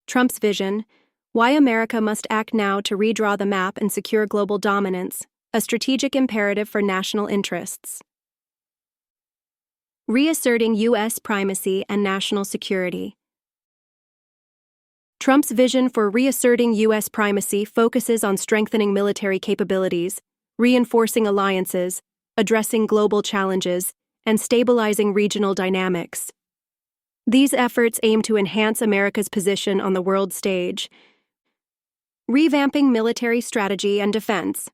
Trump's vision: why America must act now to redraw the map and secure global dominance, a strategic imperative for national interests. Reasserting U.S. primacy and national security. Trump's vision for reasserting U.S. primacy focuses on strengthening military capabilities, reinforcing alliances, addressing global challenges, and stabilizing regional dynamics. These efforts aim to enhance America's position on the world stage. Revamping military strategy and defense.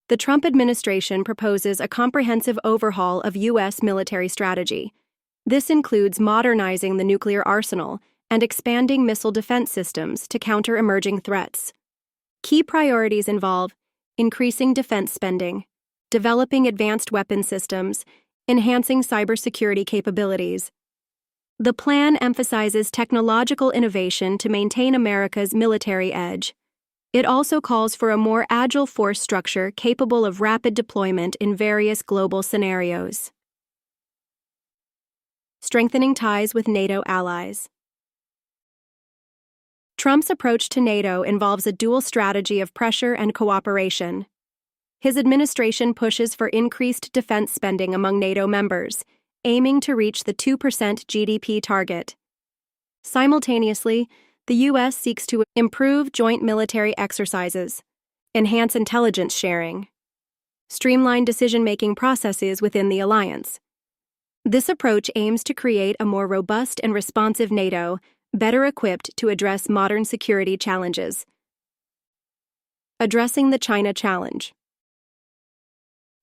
The Trump administration proposes a comprehensive overhaul of U.S. military strategy. This includes modernizing the nuclear arsenal and expanding missile defense systems to counter emerging threats. Key priorities involve increasing defense spending, developing advanced weapon systems, enhancing cybersecurity capabilities. The plan emphasizes technological innovation to maintain America's military edge. It also calls for a more agile force structure capable of rapid deployment in various global scenarios. Strengthening ties with NATO allies. Trump's approach to NATO involves a dual strategy of pressure and cooperation. His administration pushes for increased defense spending among NATO members, aiming to reach the 2% GDP target. Simultaneously, the U.S. seeks to improve joint military exercises, enhance intelligence sharing, streamline decision-making processes within the alliance. This approach aims to create a more robust and responsive NATO, better equipped to address modern security challenges. Addressing the China challenge.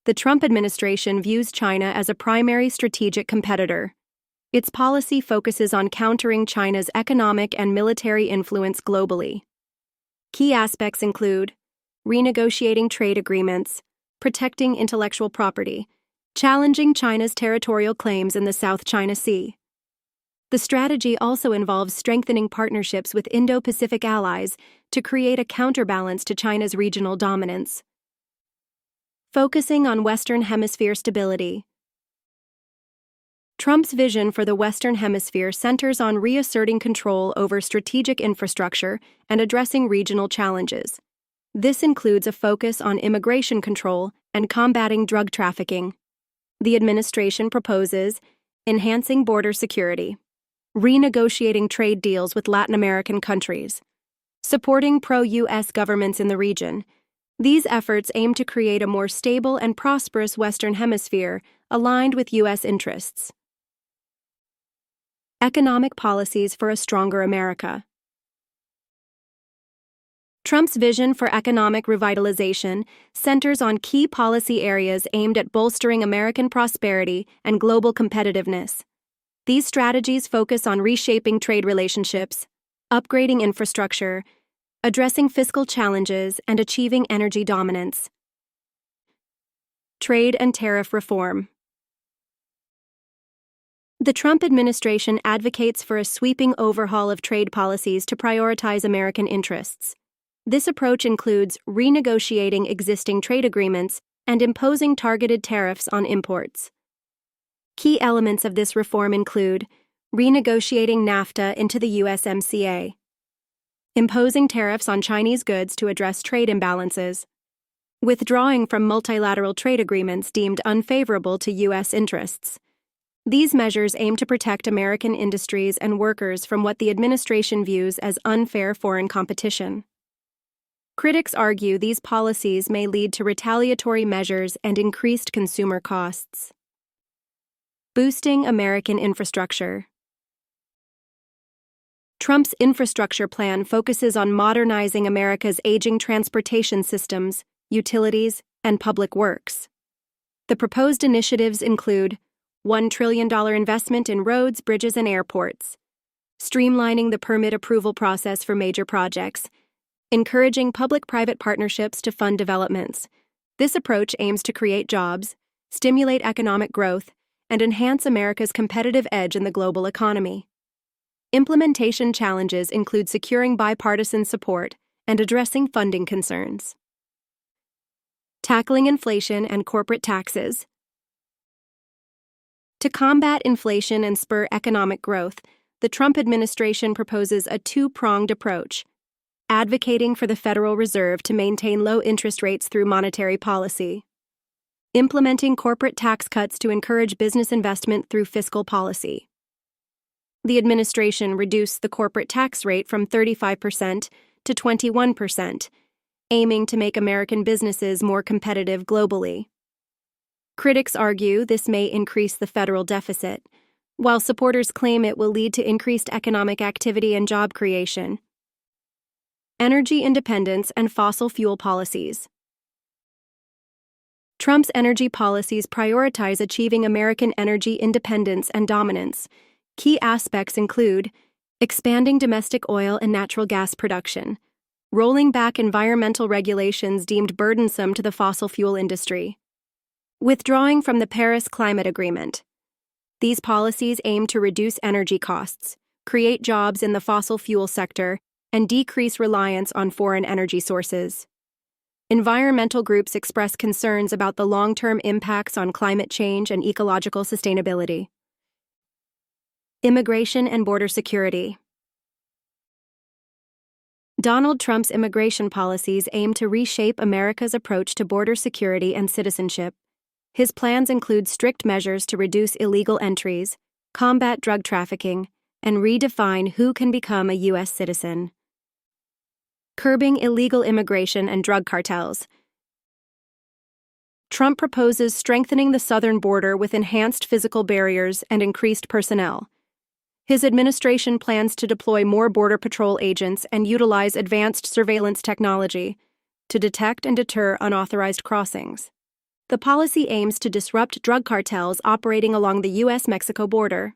The Trump administration views China as a primary strategic competitor. Its policy focuses on countering China's economic and military influence globally. Key aspects include renegotiating trade agreements, protecting intellectual property, challenging China's territorial claims in the South China Sea. The strategy also involves strengthening partnerships with Indo-Pacific allies to create a counterbalance to China's regional dominance. Focusing on Western Hemisphere stability. Trump's vision for the Western Hemisphere centers on reasserting control over strategic infrastructure and addressing regional challenges. This includes a focus on immigration control and combating drug trafficking. The administration proposes enhancing border security, renegotiating trade deals with Latin American countries, supporting pro-U.S. governments in the region. These efforts aim to create a more stable and prosperous Western Hemisphere aligned with U.S. interests. Economic policies for a stronger America. Trump's vision for economic revitalization centers on key policy areas aimed at bolstering American prosperity and global competitiveness. These strategies focus on reshaping trade relationships, upgrading infrastructure, addressing fiscal challenges, and achieving energy dominance. Trade and tariff reform. The Trump administration advocates for a sweeping overhaul of trade policies to prioritize American interests. This approach includes renegotiating existing trade agreements and imposing targeted tariffs on imports. Key elements of this reform include renegotiating NAFTA into the USMCA, imposing tariffs on Chinese goods to address trade imbalances, withdrawing from multilateral trade agreements deemed unfavorable to U.S. interests. These measures aim to protect American industries and workers from what the administration views as unfair foreign competition. Critics argue these policies may lead to retaliatory measures and increased consumer costs. Boosting American infrastructure. Trump's infrastructure plan focuses on modernizing America's aging transportation systems, utilities, and public works. The proposed initiatives include $1 trillion investment in roads, bridges, and airports, streamlining the permit approval process for major projects, encouraging public-private partnerships to fund developments. This approach aims to create jobs, stimulate economic growth, and enhance America's competitive edge in the global economy. Implementation challenges include securing bipartisan support and addressing funding concerns. Tackling inflation and corporate taxes. To combat inflation and spur economic growth, the Trump administration proposes a two-pronged approach, advocating for the Federal Reserve to maintain low interest rates through monetary policy, implementing corporate tax cuts to encourage business investment through fiscal policy. The administration reduced the corporate tax rate from 35% to 21%, aiming to make American businesses more competitive globally. Critics argue this may increase the federal deficit, while supporters claim it will lead to increased economic activity and job creation. Energy independence and fossil fuel policies. Trump's energy policies prioritize achieving American energy independence and dominance. Key aspects include expanding domestic oil and natural gas production, rolling back environmental regulations deemed burdensome to the fossil fuel industry, withdrawing from the Paris Climate Agreement. These policies aim to reduce energy costs, create jobs in the fossil fuel sector, and decrease reliance on foreign energy sources. Environmental groups express concerns about the long-term impacts on climate change and ecological sustainability. Immigration and border security. Donald Trump's immigration policies aim to reshape America's approach to border security and citizenship. His plans include strict measures to reduce illegal entries, combat drug trafficking, and redefine who can become a U.S. citizen. Curbing illegal immigration and drug cartels. Trump proposes strengthening the southern border with enhanced physical barriers and increased personnel. His administration plans to deploy more Border Patrol agents and utilize advanced surveillance technology to detect and deter unauthorized crossings. The policy aims to disrupt drug cartels operating along the U.S.-Mexico border.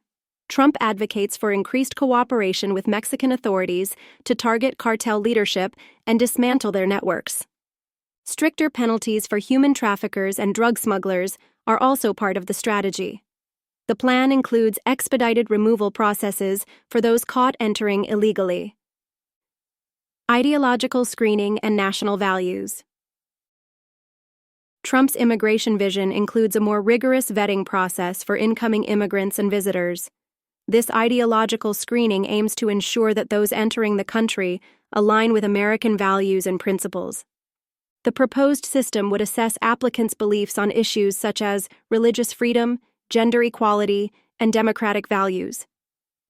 Trump advocates for increased cooperation with Mexican authorities to target cartel leadership and dismantle their networks. Stricter penalties for human traffickers and drug smugglers are also part of the strategy. The plan includes expedited removal processes for those caught entering illegally. Ideological screening and national values. Trump's immigration vision includes a more rigorous vetting process for incoming immigrants and visitors. This ideological screening aims to ensure that those entering the country align with American values and principles. The proposed system would assess applicants' beliefs on issues such as religious freedom, gender equality, and democratic values.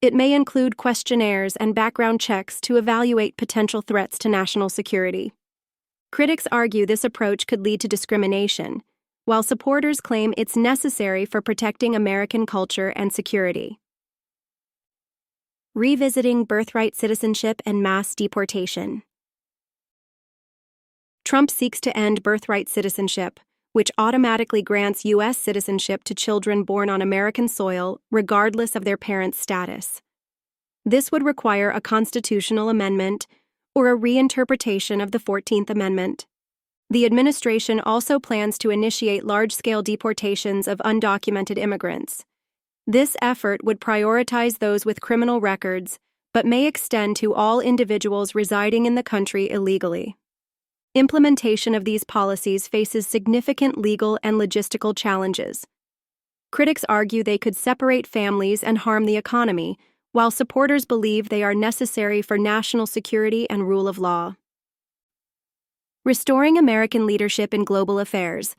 It may include questionnaires and background checks to evaluate potential threats to national security. Critics argue this approach could lead to discrimination, while supporters claim it's necessary for protecting American culture and security. Revisiting birthright citizenship and mass deportation. Trump seeks to end birthright citizenship, which automatically grants U.S. citizenship to children born on American soil regardless of their parents' status. This would require a constitutional amendment or a reinterpretation of the 14th Amendment. The administration also plans to initiate large-scale deportations of undocumented immigrants. This effort would prioritize those with criminal records, but may extend to all individuals residing in the country illegally. Implementation of these policies faces significant legal and logistical challenges. Critics argue they could separate families and harm the economy, while supporters believe they are necessary for national security and rule of law. Restoring American leadership in global affairs.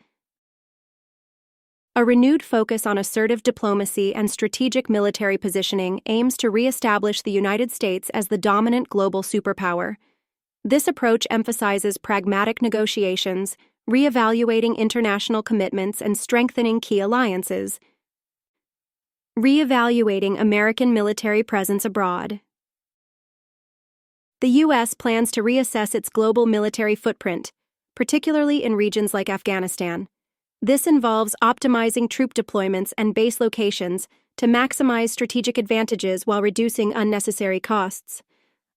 A renewed focus on assertive diplomacy and strategic military positioning aims to re-establish the United States as the dominant global superpower. This approach emphasizes pragmatic negotiations, re-evaluating international commitments, and strengthening key alliances. Re-evaluating American military presence abroad. The U.S. plans to reassess its global military footprint, particularly in regions like Afghanistan. This involves optimizing troop deployments and base locations to maximize strategic advantages while reducing unnecessary costs.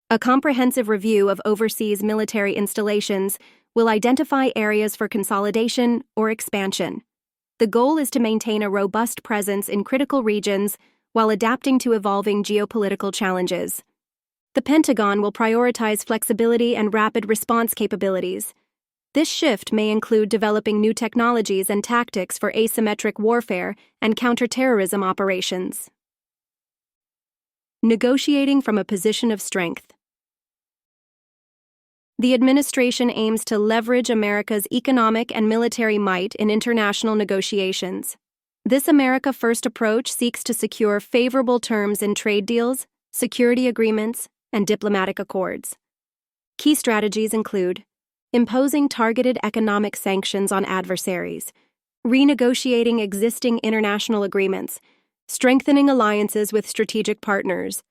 A comprehensive review of overseas military installations will identify areas for consolidation or expansion. The goal is to maintain a robust presence in critical regions while adapting to evolving geopolitical challenges. The Pentagon will prioritize flexibility and rapid response capabilities. This shift may include developing new technologies and tactics for asymmetric warfare and counterterrorism operations. Negotiating from a position of strength. The administration aims to leverage America's economic and military might in international negotiations. This America First approach seeks to secure favorable terms in trade deals, security agreements, and diplomatic accords. Key strategies include imposing targeted economic sanctions on adversaries, renegotiating existing international agreements, strengthening alliances with strategic partners.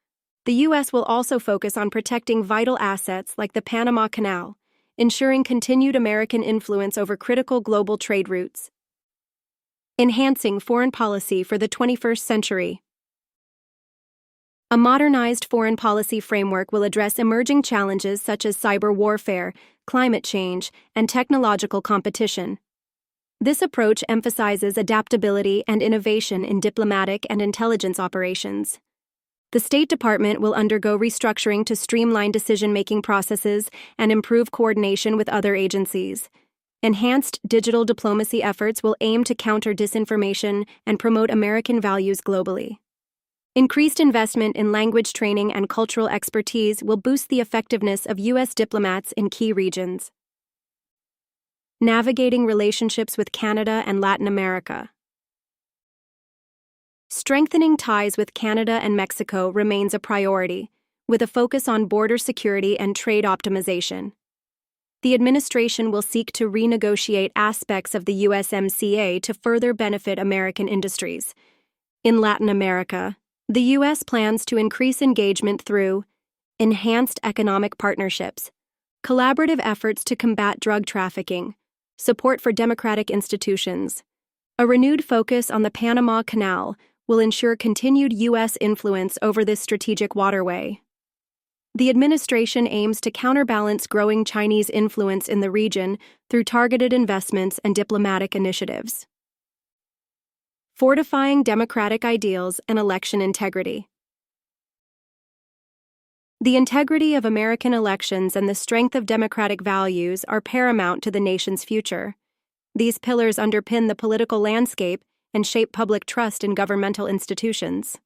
The U.S. will also focus on protecting vital assets like the Panama Canal, ensuring continued American influence over critical global trade routes. Enhancing foreign policy for the 21st century. A modernized foreign policy framework will address emerging challenges such as cyber warfare, climate change, and technological competition. This approach emphasizes adaptability and innovation in diplomatic and intelligence operations. The State Department will undergo restructuring to streamline decision-making processes and improve coordination with other agencies. Enhanced digital diplomacy efforts will aim to counter disinformation and promote American values globally. Increased investment in language training and cultural expertise will boost the effectiveness of U.S. diplomats in key regions. Navigating relationships with Canada and Latin America. Strengthening ties with Canada and Mexico remains a priority, with a focus on border security and trade optimization. The administration will seek to renegotiate aspects of the USMCA to further benefit American industries. In Latin America, the U.S. plans to increase engagement through enhanced economic partnerships, collaborative efforts to combat drug trafficking, support for democratic institutions. A renewed focus on the Panama Canal will ensure continued U.S. influence over this strategic waterway. The administration aims to counterbalance growing Chinese influence in the region through targeted investments and diplomatic initiatives. Fortifying democratic ideals and election integrity. The integrity of American elections and the strength of democratic values are paramount to the nation's future. These pillars underpin the political landscape and shape public trust in governmental institutions.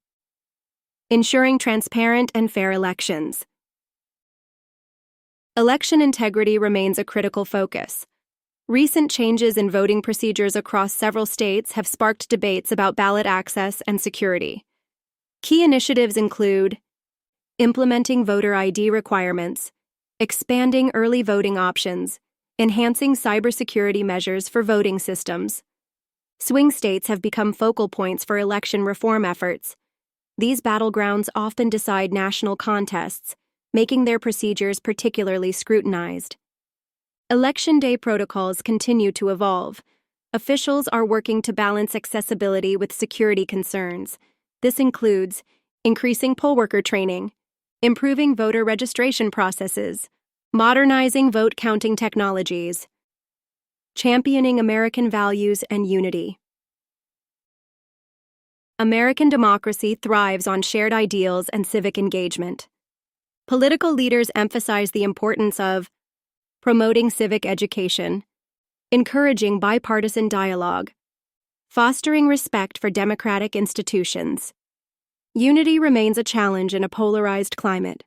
Ensuring transparent and fair elections. Election integrity remains a critical focus. Recent changes in voting procedures across several states have sparked debates about ballot access and security. Key initiatives include implementing voter ID requirements, expanding early voting options, enhancing cybersecurity measures for voting systems. Swing states have become focal points for election reform efforts. These battlegrounds often decide national contests, making their procedures particularly scrutinized. Election day protocols continue to evolve. Officials are working to balance accessibility with security concerns. This includes increasing poll worker training, improving voter registration processes, modernizing vote counting technologies, championing American values and unity. American democracy thrives on shared ideals and civic engagement. Political leaders emphasize the importance of promoting civic education, encouraging bipartisan dialogue, fostering respect for democratic institutions. Unity remains a challenge in a polarized climate.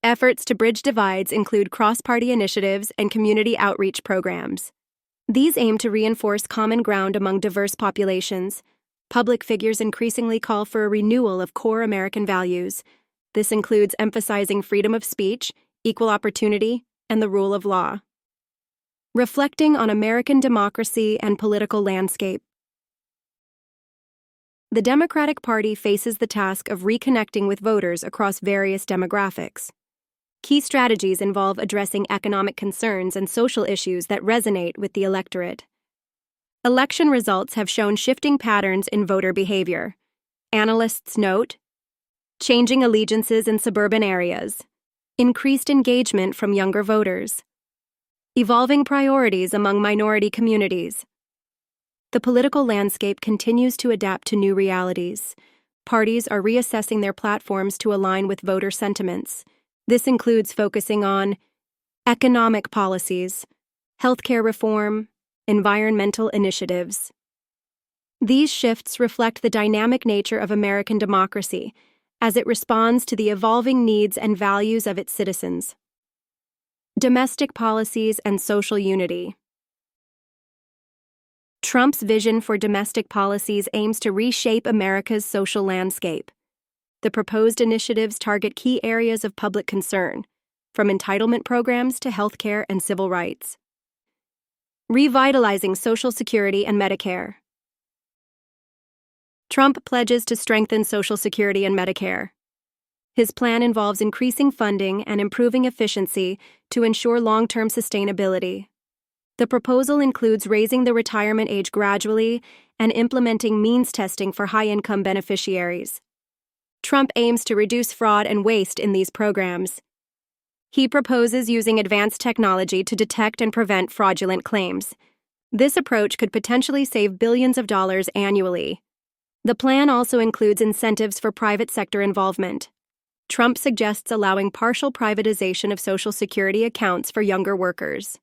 Efforts to bridge divides include cross-party initiatives and community outreach programs. These aim to reinforce common ground among diverse populations. Public figures increasingly call for a renewal of core American values. This includes emphasizing freedom of speech, equal opportunity, and the rule of law. Reflecting on American democracy and political landscape. The Democratic Party faces the task of reconnecting with voters across various demographics. Key strategies involve addressing economic concerns and social issues that resonate with the electorate. Election results have shown shifting patterns in voter behavior. Analysts note changing allegiances in suburban areas, increased engagement from younger voters, evolving priorities among minority communities. The political landscape continues to adapt to new realities. Parties are reassessing their platforms to align with voter sentiments. This includes focusing on economic policies, healthcare reform, environmental initiatives. These shifts reflect the dynamic nature of American democracy as it responds to the evolving needs and values of its citizens. Domestic policies and social unity. Trump's vision for domestic policies aims to reshape America's social landscape. The proposed initiatives target key areas of public concern, from entitlement programs to healthcare and civil rights. Revitalizing Social Security and Medicare. Trump pledges to strengthen Social Security and Medicare. His plan involves increasing funding and improving efficiency to ensure long-term sustainability. The proposal includes raising the retirement age gradually and implementing means testing for high-income beneficiaries. Trump aims to reduce fraud and waste in these programs. He proposes using advanced technology to detect and prevent fraudulent claims. This approach could potentially save billions of dollars annually. The plan also includes incentives for private sector involvement. Trump suggests allowing partial privatization of Social Security accounts for younger workers.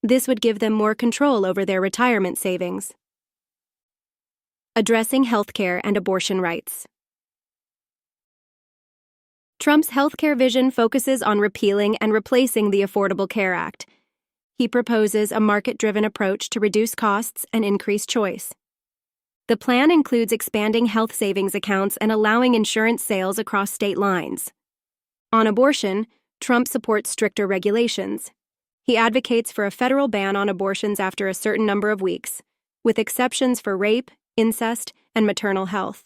This would give them more control over their retirement savings. Addressing healthcare and abortion rights. Trump's healthcare vision focuses on repealing and replacing the Affordable Care Act. He proposes a market-driven approach to reduce costs and increase choice. The plan includes expanding health savings accounts and allowing insurance sales across state lines. On abortion, Trump supports stricter regulations. He advocates for a federal ban on abortions after a certain number of weeks, with exceptions for rape, incest, and maternal health.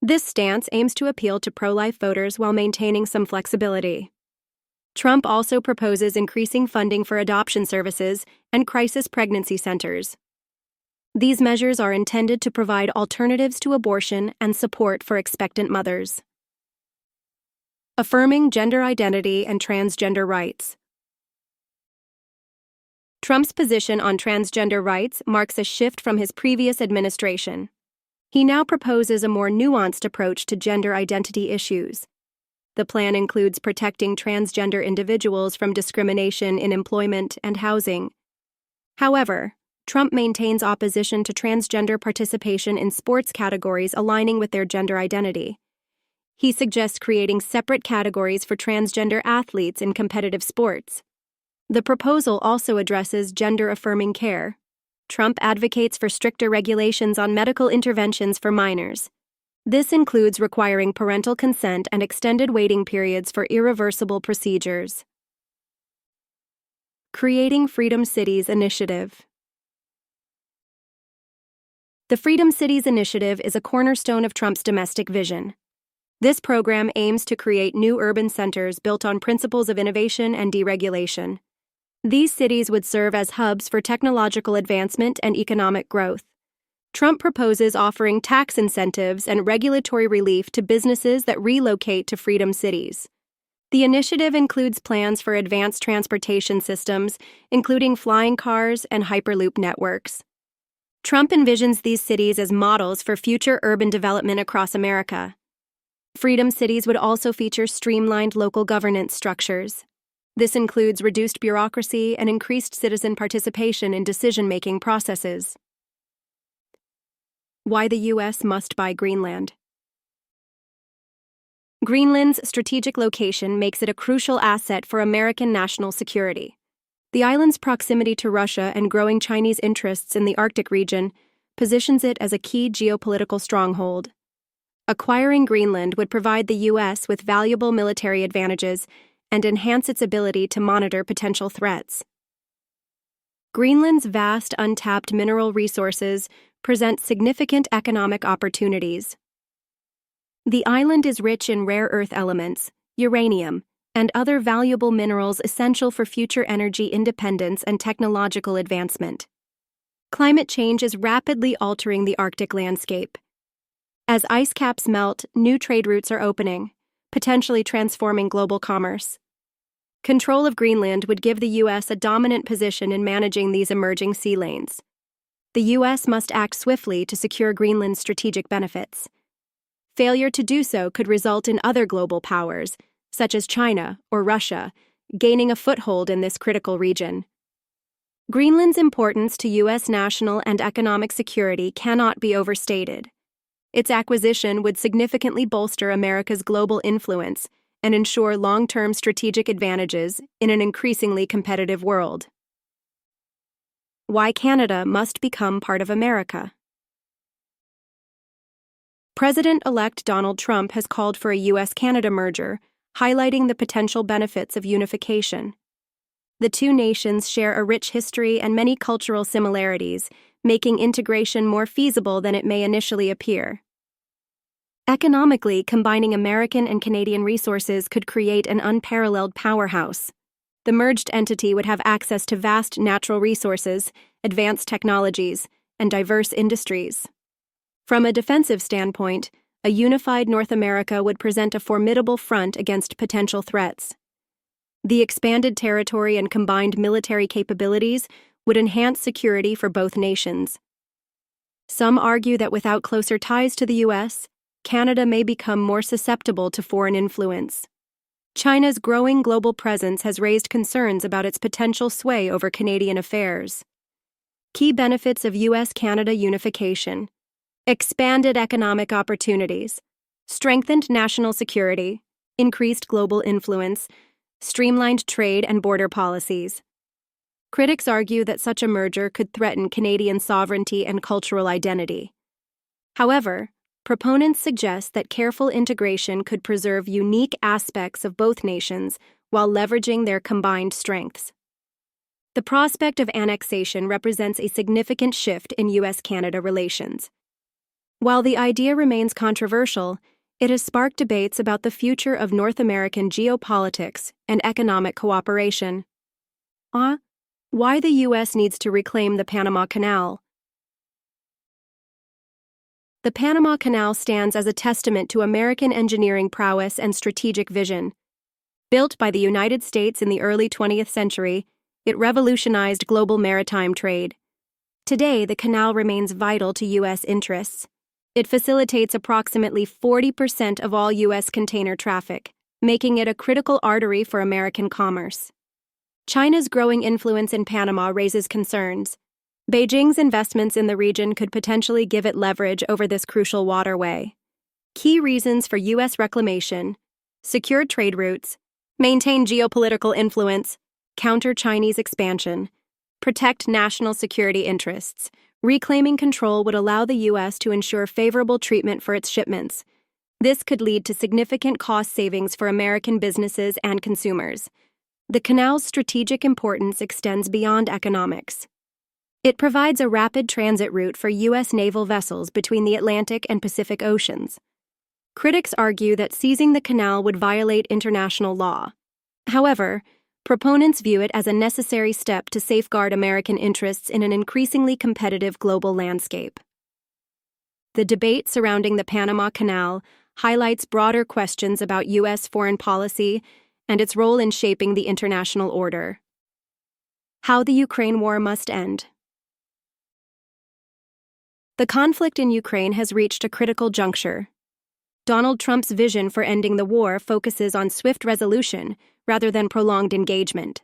This stance aims to appeal to pro-life voters while maintaining some flexibility. Trump also proposes increasing funding for adoption services and crisis pregnancy centers. These measures are intended to provide alternatives to abortion and support for expectant mothers. Affirming gender identity and transgender rights. Trump's position on transgender rights marks a shift from his previous administration. He now proposes a more nuanced approach to gender identity issues. The plan includes protecting transgender individuals from discrimination in employment and housing. However, Trump maintains opposition to transgender participation in sports categories aligning with their gender identity. He suggests creating separate categories for transgender athletes in competitive sports. The proposal also addresses gender-affirming care. Trump advocates for stricter regulations on medical interventions for minors. This includes requiring parental consent and extended waiting periods for irreversible procedures. Creating Freedom Cities Initiative. The Freedom Cities Initiative is a cornerstone of Trump's domestic vision. This program aims to create new urban centers built on principles of innovation and deregulation. These cities would serve as hubs for technological advancement and economic growth. Trump proposes offering tax incentives and regulatory relief to businesses that relocate to Freedom Cities. The initiative includes plans for advanced transportation systems, including flying cars and Hyperloop networks. Trump envisions these cities as models for future urban development across America. Freedom Cities would also feature streamlined local governance structures. This includes reduced bureaucracy and increased citizen participation in decision-making processes. Why the U.S. must buy Greenland. Greenland's strategic location makes it a crucial asset for American national security. The island's proximity to Russia and growing Chinese interests in the Arctic region positions it as a key geopolitical stronghold. Acquiring Greenland would provide the U.S. with valuable military advantages and enhance its ability to monitor potential threats. Greenland's vast untapped mineral resources present significant economic opportunities. The island is rich in rare earth elements, uranium, and other valuable minerals essential for future energy independence and technological advancement. Climate change is rapidly altering the Arctic landscape. As ice caps melt, new trade routes are opening, potentially transforming global commerce. Control of Greenland would give the U.S. a dominant position in managing these emerging sea lanes. The U.S. must act swiftly to secure Greenland's strategic benefits. Failure to do so could result in other global powers, such as China or Russia, gaining a foothold in this critical region. Greenland's importance to U.S. national and economic security cannot be overstated. Its acquisition would significantly bolster America's global influence and ensure long-term strategic advantages in an increasingly competitive world. Why Canada must become part of America. President-elect Donald Trump has called for a U.S.-Canada merger, highlighting the potential benefits of unification. The two nations share a rich history and many cultural similarities, making integration more feasible than it may initially appear. Economically, combining American and Canadian resources could create an unparalleled powerhouse. The merged entity would have access to vast natural resources, advanced technologies, and diverse industries. From a defensive standpoint, a unified North America would present a formidable front against potential threats. The expanded territory and combined military capabilities would enhance security for both nations. Some argue that without closer ties to the U.S., Canada may become more susceptible to foreign influence. China's growing global presence has raised concerns about its potential sway over Canadian affairs. Key benefits of U.S.-Canada unification: expanded economic opportunities, strengthened national security, increased global influence, streamlined trade and border policies. Critics argue that such a merger could threaten Canadian sovereignty and cultural identity. However, proponents suggest that careful integration could preserve unique aspects of both nations while leveraging their combined strengths. The prospect of annexation represents a significant shift in U.S.-Canada relations. While the idea remains controversial, it has sparked debates about the future of North American geopolitics and economic cooperation. Why the U.S. needs to reclaim the Panama Canal. The Panama Canal stands as a testament to American engineering prowess and strategic vision. Built by the United States in the early 20th century, it revolutionized global maritime trade. Today, the canal remains vital to U.S. interests. It facilitates approximately 40% of all U.S. container traffic, making it a critical artery for American commerce. China's growing influence in Panama raises concerns. Beijing's investments in the region could potentially give it leverage over this crucial waterway. Key reasons for U.S. reclamation: secure trade routes, maintain geopolitical influence, counter Chinese expansion, protect national security interests. Reclaiming control would allow the U.S. to ensure favorable treatment for its shipments. This could lead to significant cost savings for American businesses and consumers. The canal's strategic importance extends beyond economics. It provides a rapid transit route for U.S. naval vessels between the Atlantic and Pacific Oceans. Critics argue that seizing the canal would violate international law. However, proponents view it as a necessary step to safeguard American interests in an increasingly competitive global landscape. The debate surrounding the Panama Canal highlights broader questions about U.S. foreign policy and its role in shaping the international order. How the Ukraine war must end. The conflict in Ukraine has reached a critical juncture. Donald Trump's vision for ending the war focuses on swift resolution rather than prolonged engagement.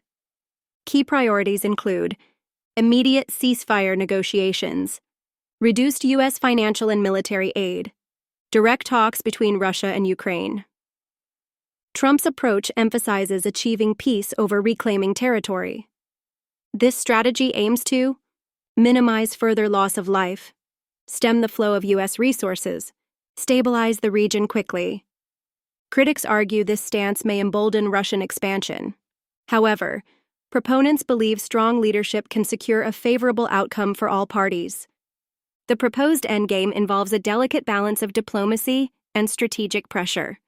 Key priorities include immediate ceasefire negotiations, reduced U.S. financial and military aid, direct talks between Russia and Ukraine. Trump's approach emphasizes achieving peace over reclaiming territory. This strategy aims to minimize further loss of life, stem the flow of U.S. resources, stabilize the region quickly. Critics argue this stance may embolden Russian expansion. However, proponents believe strong leadership can secure a favorable outcome for all parties. The proposed endgame involves a delicate balance of diplomacy and strategic pressure.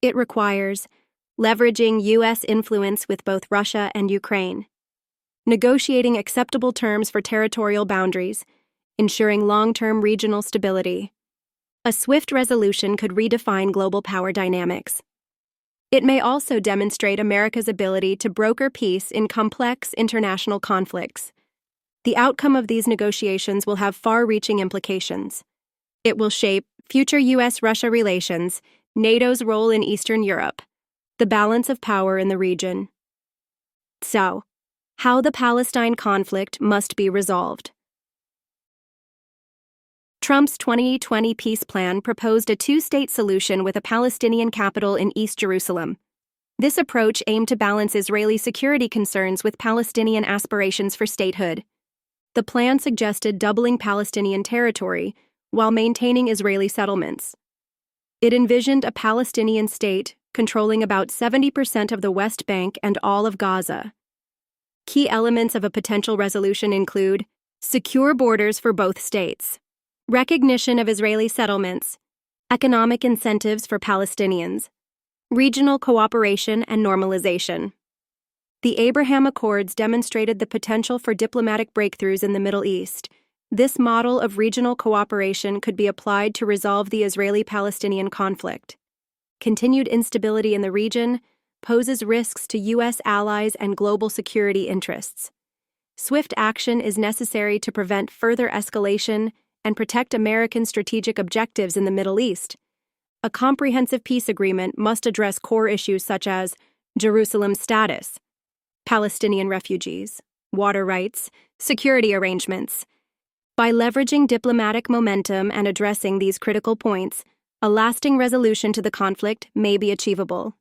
It requires leveraging U.S. influence with both Russia and Ukraine, negotiating acceptable terms for territorial boundaries, ensuring long-term regional stability. A swift resolution could redefine global power dynamics. It may also demonstrate America's ability to broker peace in complex international conflicts. The outcome of these negotiations will have far-reaching implications. It will shape future U.S.-Russia relations, NATO's role in Eastern Europe, the balance of power in the region. So, how the Palestine conflict must be resolved. Trump's 2020 peace plan proposed a two-state solution with a Palestinian capital in East Jerusalem. This approach aimed to balance Israeli security concerns with Palestinian aspirations for statehood. The plan suggested doubling Palestinian territory while maintaining Israeli settlements. It envisioned a Palestinian state controlling about 70% of the West Bank and all of Gaza. Key elements of a potential resolution include secure borders for both states, recognition of Israeli settlements, economic incentives for Palestinians, regional cooperation and normalization. The Abraham Accords demonstrated the potential for diplomatic breakthroughs in the Middle East. This model of regional cooperation could be applied to resolve the Israeli-Palestinian conflict. Continued instability in the region poses risks to U.S. allies and global security interests. Swift action is necessary to prevent further escalation and protect American strategic objectives in the Middle East. A comprehensive peace agreement must address core issues such as Jerusalem's status, Palestinian refugees, water rights, security arrangements. By leveraging diplomatic momentum and addressing these critical points, a lasting resolution to the conflict may be achievable.